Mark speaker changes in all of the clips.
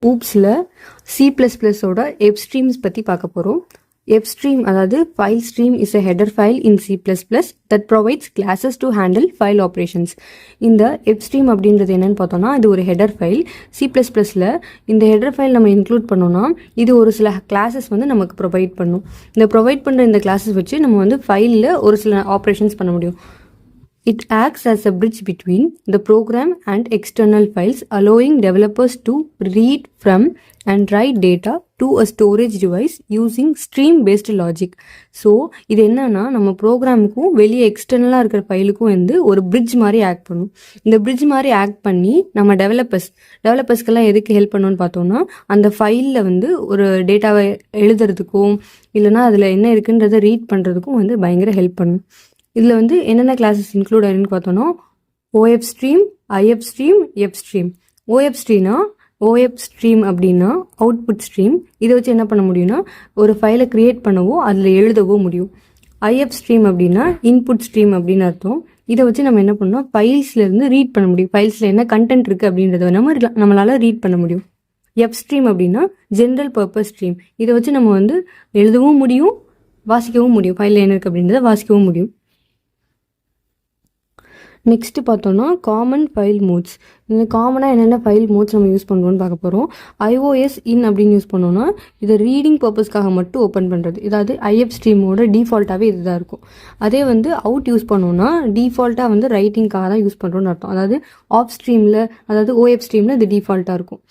Speaker 1: ஊப்ஸில் C++ஓட எப்ஸ்ட்ரீம்ஸ் பற்றி பார்க்க போகிறோம். எப்ஸ்ட்ரீம் அதாவது file stream is a header file in C++ that provides classes to handle file operations. இந்த எப்ஸ்ட்ரீம் அப்படின்றது என்னன்னு பார்த்தோம்னா இது ஒரு ஹெடர் ஃபைல். C++ல இந்த ஹெடர் ஃபைல் நம்ம இன்க்ளூட் பண்ணோம்னா இது ஒரு சில கிளாஸஸ் வந்து நமக்கு ப்ரொவைட் பண்ணும். இந்த ப்ரொவைட் பண்ணுற இந்த கிளாஸஸ் வச்சு நம்ம வந்து ஃபைலில் ஒரு சில ஆப்ரேஷன்ஸ் பண்ண முடியும். It acts as a bridge between the program and external files, allowing developers to read from and write data to a storage device using stream-based logic. So இது என்னன்னா நம்ம ப்ரோக்ராமுக்கும் வெளியே எக்ஸ்டர்னலாக இருக்கிற ஃபைலுக்கும் வந்து ஒரு பிரிட்ஜ் மாதிரி ஆக்ட் பண்ணும். இந்த பிரிட்ஜ் மாதிரி ஆக்ட் பண்ணி நம்ம டெவலப்பர்ஸ்க்கெல்லாம் எதுக்கு ஹெல்ப் பண்ணணும்னு பார்த்தோம்னா அந்த ஃபைலில் வந்து ஒரு டேட்டாவை எழுதுறதுக்கும் இல்லைனா அதில் என்ன இருக்குன்றதை ரீட் பண்ணுறதுக்கும் வந்து பயங்கர ஹெல்ப் பண்ணும். இதில் வந்து என்னென்ன கிளாஸஸ் இன்க்ளூட் ஆயிருன்னு பார்த்தோன்னா OF stream, IF stream, F stream. OF stream அப்படின்னா அவுட்புட் ஸ்ட்ரீம். இதை வச்சு என்ன பண்ண முடியும்னா ஒரு ஃபைலை க்ரியேட் பண்ணவோ அதில் எழுதவோ முடியும். IF ஸ்ட்ரீம் அப்படின்னா இன்புட் ஸ்ட்ரீம் அப்படின்னு அர்த்தம். இதை வச்சு நம்ம என்ன பண்ணோம் ஃபைல்ஸ்லேருந்து ரீட் பண்ண முடியும். ஃபைல்ஸில் என்ன கண்டென்ட் இருக்குது அப்படின்றத நம்மளால் ரீட் பண்ண முடியும். F ஸ்ட்ரீம் அப்படின்னா ஜென்ரல் பர்பஸ் ஸ்ட்ரீம். இதை வச்சு நம்ம வந்து எழுதவும் முடியும், வாசிக்கவும் முடியும். ஃபைலில் என்ன இருக்குது அப்படின்றத வாசிக்கவும் முடியும். நெக்ஸ்ட்டு பார்த்தோன்னா காமன் ஃபைல் மோட்ஸ். இந்த காமனாக என்னென்ன ஃபைல் மோட்ஸ் நம்ம யூஸ் பண்ணுறோன்னு பார்க்க போகிறோம். iOS இன் அப்படின்னு யூஸ் பண்ணோன்னா இதை ரீடிங் பர்பஸ்க்காக மட்டும் ஓப்பன் பண்ணுறது. இதாவது IF ஸ்ட்ரீமோட டிஃபால்ட்டாகவே இதுதான் இருக்கும். அதே வந்து அவுட் யூஸ் பண்ணோன்னா டிஃபால்ட்டாக வந்து ரைட்டிங்காக தான் யூஸ் பண்ணுறோன்னு அர்த்தம். அதாவது ஆஃப் ஸ்ட்ரீமில் அதாவது OF ஸ்ட்ரீமில் இது டிஃபால்ட்டாக இருக்கும்.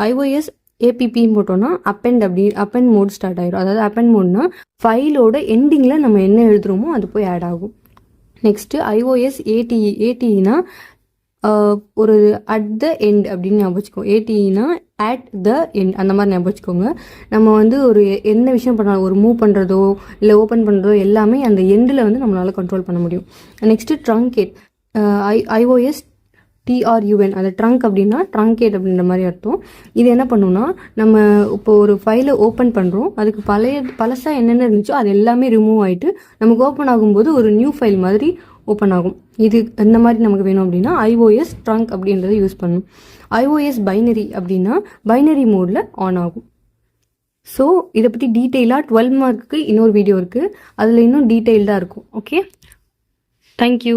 Speaker 1: iOS APPன்னு போட்டோன்னா அப்பெண்ட் மோட் ஸ்டார்ட் ஆயிடும். அதாவது அப்பெண்ட் மோட்னா ஃபைலோட எண்டிங்கில் நம்ம என்ன எழுதுகிறோமோ அது போய் ஆட் ஆகும். நெக்ஸ்ட்டு iOS ATEனா ஒரு அட் த எண்ட் அப்படின்னு ஞாபகம் வச்சுக்கோங்க. ATEனா அட் த எண்ட் அந்த மாதிரி ஞாபகம் வச்சுக்கோங்க. நம்ம வந்து ஒரு என்ன விஷயம் பண்ணாலும் ஒரு மூவ் பண்ணுறதோ இல்லை ஓப்பன் பண்ணுறதோ எல்லாமே அந்த எண்டில் வந்து நம்மளால் கண்ட்ரோல் பண்ண முடியும். Next truncate. iOS TRUN அது ட்ரங்க் அப்படின்னா ட்ரங்கேட் அப்படின்ற மாதிரி அர்த்தம். இது என்ன பண்ணுன்னா நம்ம இப்போ ஒரு ஃபைலை ஓப்பன் பண்ணுறோம், அதுக்கு பழசாக என்னென்ன இருந்துச்சோ அது எல்லாமே ரிமூவ் ஆகிட்டு நமக்கு ஓப்பன் ஆகும்போது ஒரு நியூ ஃபைல் மாதிரி ஓப்பன் ஆகும். இது இந்த மாதிரி நமக்கு வேணும் அப்படின்னா iOS ட்ரங்க் அப்படின்றத யூஸ் பண்ணணும். iOS பைனரி அப்படின்னா பைனரி மோடில் ஆன் ஆகும். ஸோ இதை பற்றி டீட்டெயிலாக 12 மார்க்குக்கு இன்னொரு வீடியோ இருக்குது, அதில் இன்னும் டீட்டெயில்டாக இருக்கும். Okay, thank you.